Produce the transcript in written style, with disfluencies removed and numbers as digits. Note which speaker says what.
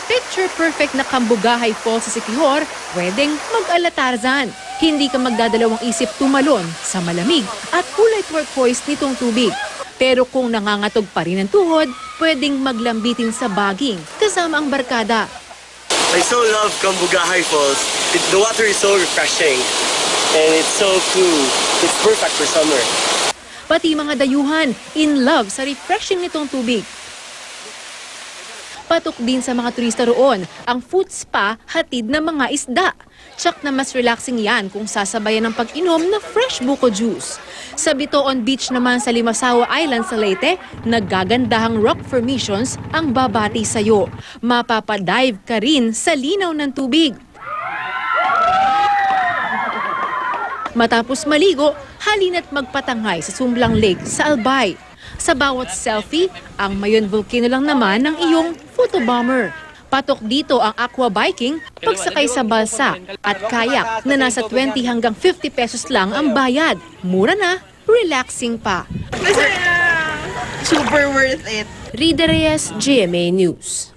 Speaker 1: Sa picture-perfect na Cambugahay Falls sa Siquijor, pwedeng mag-ala-Tarzan. Hindi ka magdadalawang isip tumalon sa malamig at kulay turquoise nitong tubig. Pero kung nangangatog pa rin ang tuhod, pwedeng maglambitin sa baging kasama ang barkada.
Speaker 2: I so love Cambugahay Falls. The water is so refreshing and it's so cool. It's perfect for summer.
Speaker 1: Pati mga dayuhan, in love sa refreshing nitong tubig. Patok din sa mga turista roon, ang food spa hatid ng mga isda. Tsak na mas relaxing yan kung sasabayan ng pag-inom na fresh buko juice. Sa Bitoon Beach naman sa Limasawa Island sa Leyte, naggagandahang rock formations ang babati sa'yo. Mapapadive ka rin sa linaw ng tubig. Matapos maligo, halina't magpatangay sa Sumblang Lake sa Albay. Sa bawat selfie, ang Mayon Volcano lang naman ng iyong photobomber. Patok dito ang aqua biking, pagsakay sa balsa at kayak na nasa 20 hanggang 50 pesos lang ang bayad. Mura na, relaxing pa.
Speaker 3: Super worth it.
Speaker 1: Rida Reyes, GMA News.